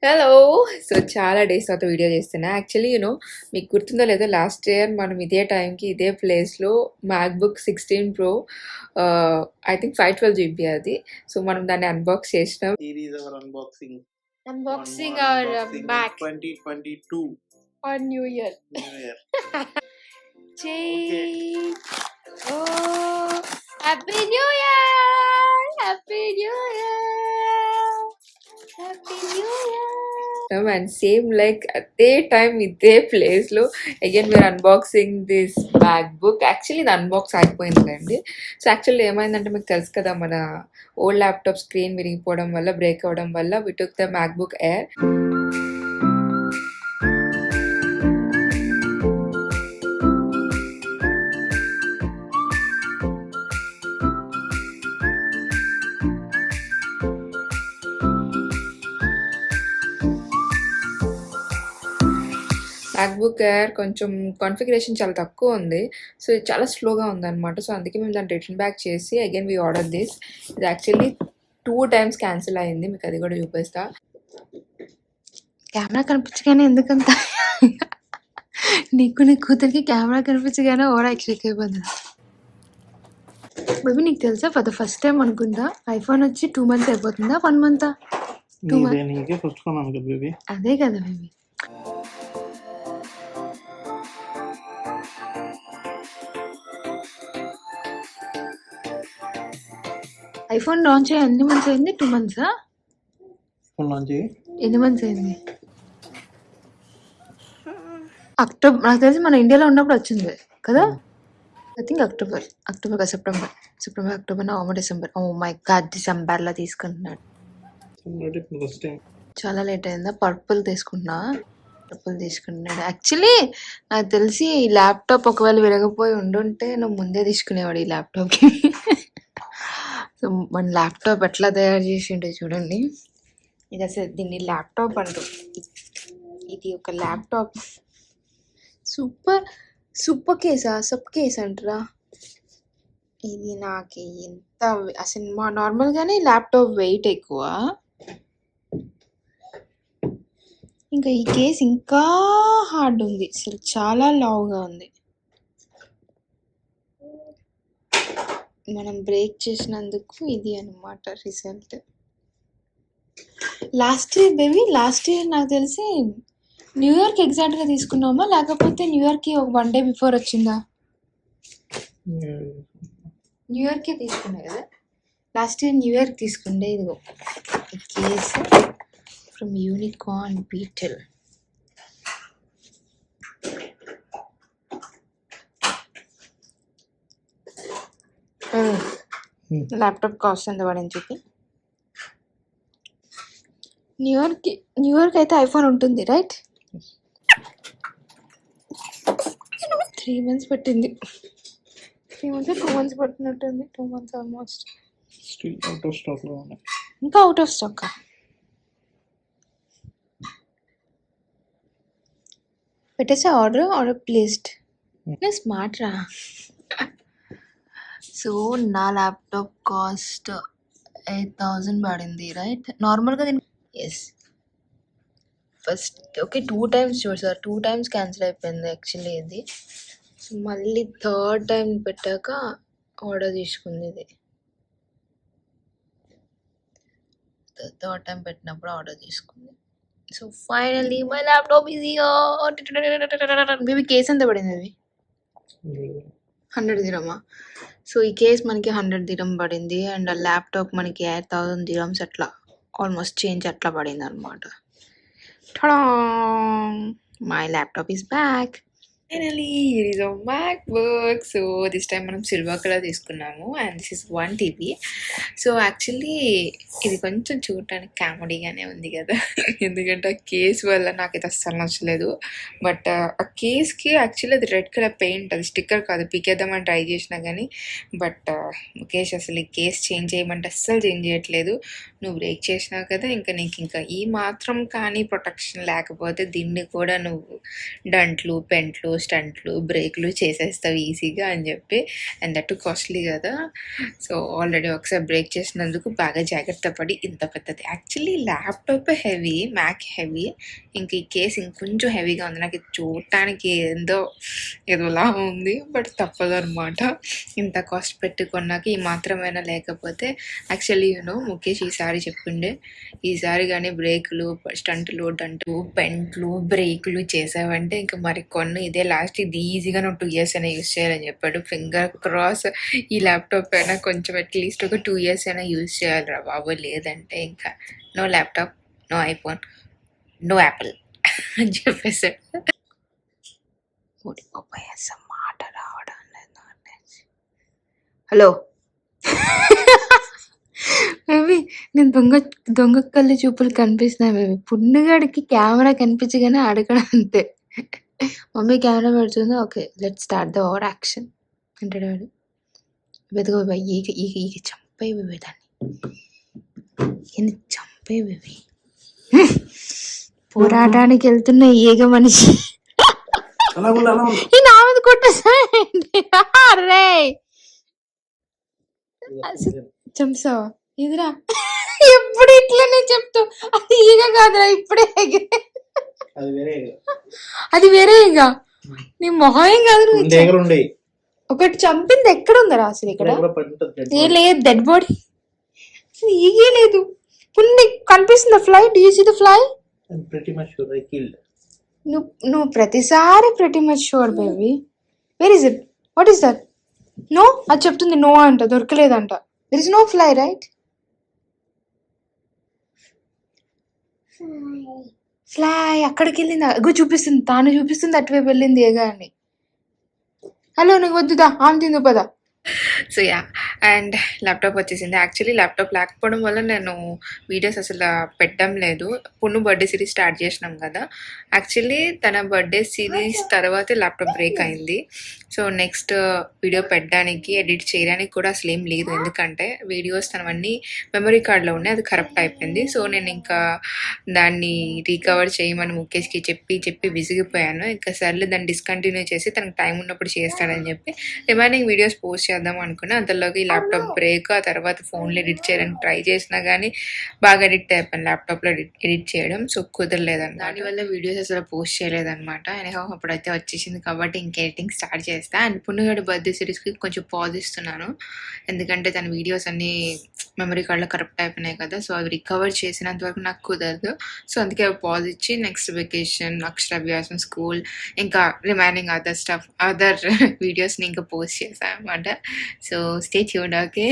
Hello! So, చాలా days తర్వాత video చేస్తున్నా. యాక్చువల్లీ మీకు గుర్తుందో లేదో లాస్ట్ ఇయర్ మనం ఇదే టైంకి, ఇదే ప్లేస్‌లో MacBook 16 pro I think 512 GB అది. సో, మనం దాన్ని అన్బాక్స్ చేసినాం. Here is our unboxing. Unboxing One more our unboxing in Mac 2022 on New Year. New Year. Chai! Okay. Oh! Happy New Year! Happy New Year! Happy New Year! And same like అదే time ఇదే ప్లేస్లో again we are unboxing this MacBook. Actually ఇది unbox అయిపోయిందండి. So actually ఏమైందంటే మీకు తెలుసు కదా, మన ఓల్డ్ ల్యాప్టాప్ స్క్రీన్ విరిగిపోవడం వల్ల, బ్రేక్ అవ్వడం వల్ల we took the MacBook Air. MacBook Air కొంచెం కాన్ఫిగరేషన్ చాలా తక్కువ ఉంది. సో ఇది చాలా స్లోగా ఉందన్నమాట. సో అందుకే మేము దాన్ని రిటర్న్ బ్యాక్ చేసి అగైన్ వీ ఆర్డర్ దిస్. ఇది యాక్చువల్లీ 2 టైమ్స్ క్యాన్సిల్ అయింది. మీకు అది కూడా చూపిస్తా. కెమెరా కనిపించగానే ఎందుకంత నీకు నీ కూతురికి కెమెరా కనిపించగానే ఓవర్ యాక్షన్ ఎక్కువైపోతుంది. బేబీ నీకు తెలుసా ఫర్ ద ఫస్ట్ టైం అనుకుంటా ఐఫోన్ వచ్చి 2 months అయిపోతుందా 1 month? 2 months. నీకే ఫస్ట్ కొన్నాను కదా బేబీ. అదే కదా బేబీ. ఐఫోన్ లాంచ్ అయ్యి ఎన్ని మంత్స్ అయింది? 2 months. ఫోన్ లాంచ్ ఎన్ని మంత్స్ అయింది? అక్టోబర్. నాకు తెలిసి మన ఇండియాలో ఉన్నప్పుడు వచ్చింది కదా. I think October September October November December. Oh my god, డిసెంబర్లో తీసుకుంటున్నాడు. First time. చాలా లేట్ అయిందా? పర్పుల్ తీసుకున్నాడు. యాక్చువల్లీ నాకు తెలిసి ఈ ల్యాప్టాప్ ఒకవేళ విరగపోయి ఉండుంటే నువ్వు ముందే తీసుకునేవాడు ఈ ల్యాప్టాప్కి. సో మన ల్యాప్టాప్ ఎట్లా తయారు చేసిండే చూడండి. ఇది అసలు దీన్ని ల్యాప్టాప్ అంటారు. ఇది ఒక ల్యాప్టాప్. సూపర్ కేసా, సబ్ కేస్ అంటారా? ఇది నాకు ఎంత అసలు నార్మల్గానే ల్యాప్టాప్ వెయిట్ ఎక్కువ, ఇంకా ఈ కేస్ ఇంకా హార్డ్ ఉంది. అసలు చాలా లావుగా ఉంది. మనం బ్రేక్ చేసినందుకు ఇది అన్నమాట రిజల్ట్. లాస్ట్ ఇయర్ నాకు తెలిసి న్యూ ఇయర్కి ఎగ్జాక్ట్గా తీసుకున్నామా, లేకపోతే న్యూ ఇయర్కి ఒక 1 day బిఫోర్ వచ్చిందా? న్యూ ఇయర్కే తీసుకున్నా కదా. లాస్ట్ ఇయర్ న్యూ ఇయర్కి తీసుకుండే. ఇదిగో ఈ case from unicorn beetle. Laptop cost ఎంత పడింది చెప్పి. న్యూ ఇయర్కి అయితే ఐఫోన్ ఉంటుంది రైట్. 3 months పట్టింది. 3 months 2 months పట్టినట్టుంది. 2 months almost. Still out of stock లో ఉన్నాయి. ఇంకా అవుట్ ఆఫ్ స్టాక్. పెట్టేసా ఆర్డర్ ప్లేస్డ్. నేను స్మార్ట్ రా. సో నా ల్యాప్టాప్ కాస్ట్ 8,000 పడింది రైట్. నార్మల్గా దీని ఎస్ ఫస్ట్ ఓకే 2 times చూసారు. 2 times క్యాన్సిల్ అయిపోయింది యాక్చువల్లీ ఇది. సో మళ్ళీ థర్డ్ టైం పెట్టాక ఆర్డర్ తీసుకుంది ఇది. థర్డ్ టైం పెట్టినప్పుడు ఆర్డర్ తీసుకుంది. So finally my laptop is here. Baby case ఎంత పడింది అది? 100 dirham. సో ఈ కేస్ మనకి 100 dirham పడింది అండ్ ఆ ల్యాప్టాప్ మనకి 8,000 dirhams అట్లా ఆల్మోస్ట్ చేంజ్ అట్లా పడింది అనమాట. My laptop is back. Finally here is our MacBook. So this time మనం సిల్వర్ కలర్ తీసుకున్నాము and this is 1 TB. So actually ఇది కొంచెం చూడటానికి కామెడీగానే ఉంది కదా, ఎందుకంటే ఆ కేస్ వల్ల నాకైతే అస్సలు నచ్చలేదు. బట్ ఆ కేస్కి యాక్చువల్లీ అది రెడ్ కలర్ పెయింట్, అది స్టిక్కర్ కాదు. పీకేద్దామని ట్రై చేసినా కానీ బట్ ముఖేష్ అసలు ఈ కేస్ చేంజ్ చేయమంటే అస్సలు చేంజ్ చేయట్లేదు. నువ్వు బ్రేక్ చేసినావు కదా, నీకు ఇంకా ఈ మాత్రం కానీ ప్రొటెక్షన్ లేకపోతే దీన్ని కూడా నువ్వు డంట్లు పెంట్లు స్టంట్లు బ్రేక్లు చేసేస్తావు ఈజీగా అని చెప్పి, అండ్ దట్ కాస్ట్లీ కదా. సో ఆల్రెడీ ఒకసారి బ్రేక్ చేసినందుకు బాగా జాగ్రత్త పడి ఇంత పెద్దది. Actually laptop heavy, Mac heavy, ఇంక ఈ కేస్ ఇంకొంచెం హెవీగా ఉంది. నాకు ఇది చూడటానికి ఏదోలా ఉంది, బట్ తప్పదు అనమాట. ఇంత కాస్ట్ పెట్టుకున్నాక ఈ మాత్రమైనా లేకపోతే. యాక్చువల్లీ ముఖేష్ ఈసారి చెప్పిండే, ఈసారి కానీ బ్రేకులు స్టంట్లు డంట్లు బెంట్లు బ్రేకులు చేసావంటే ఇంకా మరి కొన్ని ఇదే లాస్ట్, ఇది ఈజీగా నువ్వు 2 years అయినా యూస్ చేయాలని చెప్పాడు. ఫింగర్ క్రాస్ ఈ ల్యాప్టాప్ అయినా కొంచెం అట్లీస్ట్ ఒక 2 years అయినా యూస్ చేయాలిరా బాబు, లేదంటే ఇంకా no laptop, no iPhone, no Apple అని చెప్పేసాడు. మాట రావడం లేదు. హలో బేబీ, నేను దొంగ కళ్ళు చూపులు కనిపిస్తున్నాయి బేబీ. పుండుగాడికి కెమెరా కనిపించగానే అడగడం అంతే. మమ్మీ కెమెరా పెడుతుంది, okay let start the over action అంటాడు వాడు. వెతుకో బాబా, ఈగ చంపే బేబీ, దాన్ని చంపే బేబీ. పోరాటానికి వెళ్తున్న ఈగ మనిషి ఈ నా మీద కొట్టేసాయండి. అరే చంపావా? ఇదిరా ఎప్పుడు ఇట్లనే చెప్తావు. అది ఈగ కాదురా, ఇప్పుడే అది వేరే ఈగ. నీ మొహం కాదు. నువ్వు ఒకటి చంపింది ఎక్కడ ఉందరా అసలు? ఇక్కడ ఏ లేదు, డెడ్ బాడీ, అసలు ఈగే లేదు. పుల్లి కనిపిస్తుందా fly? Do you see the fly? నువ్వు ప్రతిసారి pretty much sure baby. Where is it? What is that? No, అది చెప్తుంది నో అంట, దొరకలేదంట. There is no fly right? Fly అక్కడికి వెళ్ళింది, అగో చూపిస్తుంది, తాను చూపిస్తుంది అటువైపు వెళ్ళింది ఏగా అని. హలో, నీకు వద్దుదా, ఆమె తిందు పదా. సో యా, అండ్ ల్యాప్టాప్ వచ్చేసింది. యాక్చువల్లీ ల్యాప్టాప్ లేకపోవడం వల్ల నేను వీడియోస్ అసలు పెట్టడం లేదు. పున్ను బర్త్డే సిరీస్ స్టార్ట్ చేసినాం కదా, యాక్చువల్లీ తన బర్త్డే సిరీస్ తర్వాతే ల్యాప్టాప్ బ్రేక్ అయింది. సో నెక్స్ట్ వీడియో పెట్టడానికి ఎడిట్ చేయడానికి కూడా అసలు ఏం లేదు, ఎందుకంటే వీడియోస్ తనవన్నీ మెమరీ కార్డ్లో ఉన్నాయి, అది కరప్ట్ అయిపోయింది. సో నేను ఇంకా దాన్ని రీకవర్ చేయమని ముఖేష్కి చెప్పి విసిగిపోయాను. ఇంకా సర్లే దాన్ని డిస్కంటిన్యూ చేసి తనకు టైం ఉన్నప్పుడు చేస్తాడని చెప్పి రిమైనింగ్ వీడియోస్ పోస్ట్ చేద్దాం అనుకున్నా. అంతలోకి ల్యాప్టాప్ బ్రేక్, ఆ తర్వాత ఫోన్లో ఎడిట్ చేయడానికి ట్రై చేసినా కానీ బాగా ఎడిట్ అయిపోయాను ల్యాప్టాప్లో ఎడిట్ చేయడం. సో కుదరలేదన్నమాట, దానివల్ల వీడియోస్ అసలు పోస్ట్ చేయలేదన్నమాట. ఎనీహౌ అప్పుడైతే వచ్చేసింది కాబట్టి ఇంక ఎడిటింగ్ స్టార్ట్ చేస్తా. అండ్ పుణ్యగాడి బర్త్డే సిరీస్కి కొంచెం పాజ్ ఇస్తున్నాను, ఎందుకంటే తన వీడియోస్ అన్నీ మెమరీ కార్డ్లో కరెక్ట్ అయిపోయినాయి కదా. సో అవి రికవర్ చేసినంత వరకు నాకు కుదరదు. సో అందుకే పాజ్ ఇచ్చి నెక్స్ట్ వెకేషన్, అక్షరాభ్యాసం, స్కూల్, ఇంకా రిమైనింగ్ అదర్ వీడియోస్ని ఇంకా పోస్ట్ చేశాను అనమాట. So stay tuned, okay.